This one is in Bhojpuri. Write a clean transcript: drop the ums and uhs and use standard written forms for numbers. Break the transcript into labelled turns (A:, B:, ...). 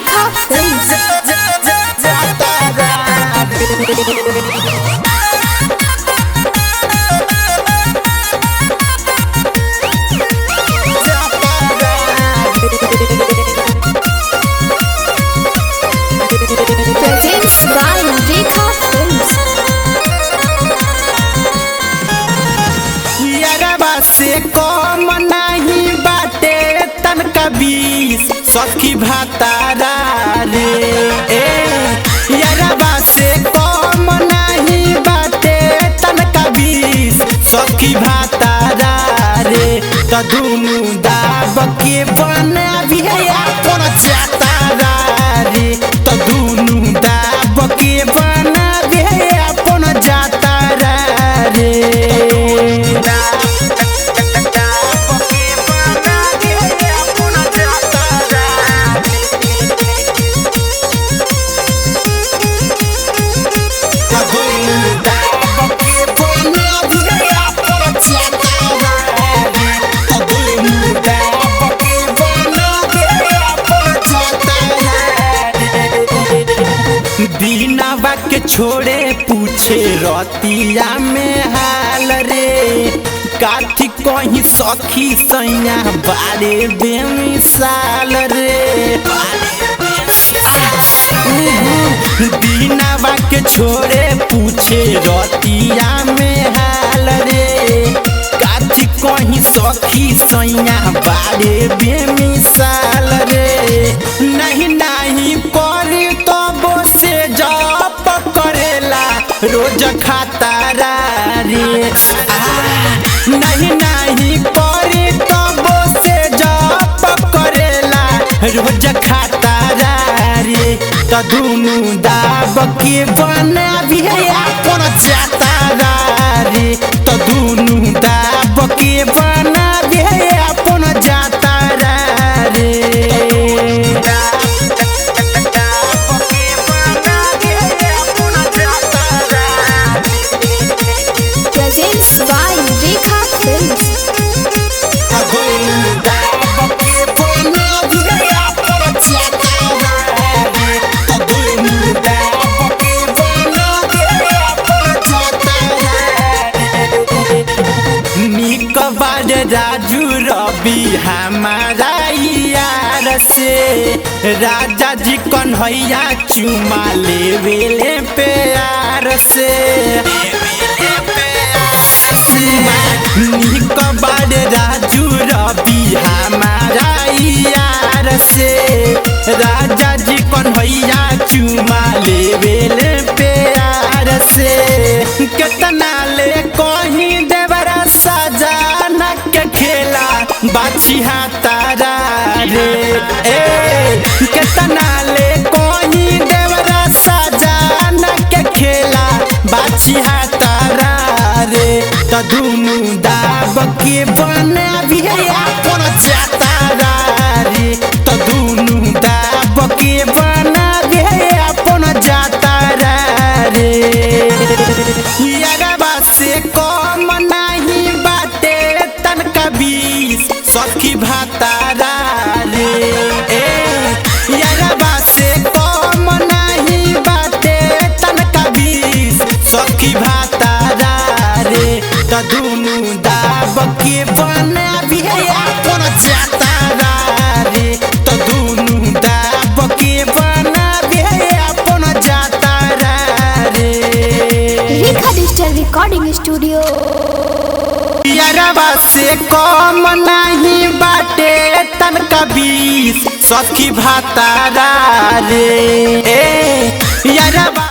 A: Rekha Films. Presents by Rekha Films.
B: यारबा से कम नहीं बाटे तनका बीस सखी भातारा रे यारबा से कम नहीं बाटे तनका बीस सखी भातारा रे तो दुनु दाब के बना भी अपन चातारा रे तो दुनु दाब के बना भी अपन जातारा रे दीनावा के छोड़े पूछे रतिया में हाल रे काठी कहीं सखी सैया बारे बेमिसाल रे दीनावा के छोड़े पूछे रतिया में हाल रे काठी कहीं सखी सैया बारे बेमिसाल रे नहीं नहीं करी तो से जप करेला रोज खातारा रे नहीं नहीं करी तो से जप करेला रोज खातारा रे तो दुनु दाब के बना भी अपन जातारा रे तो दुनु दाब के बना भी अपन जातारा रे
A: Presents by Rekha Films.
B: Raju रवि हमारा यार से राजा जी कन्हैया चुमा लेवेले प्यार से निकबार राजू रवि हमारा यार से राजा जी कन्हैया चुमा लेवेले प्यार से कितना ले कहीं देवरा सजाना के खेला बाछी हातारा रे कितना ले कहीं देवरा सजाना के खेला बाछी हातारा रे तो दुनु दाब के बना भी अपन जातारा रे तो दुनु दाब के बना भी अपन जातारा रे यारबा से कम नहीं बाटे तनका बीस सखी भातारा रे यारबा से कम नहीं बाटे तनका बीस सखी भातारा रे तो दुनु दाब के बना भी अपन जातारा रे तो दुनु दाब के बना भी अपन जातारा रे
A: Rekha Digital Recording Studio.
B: यारबा से कम नहीं बाटे तनका बीस सखी भातारा रे यारबा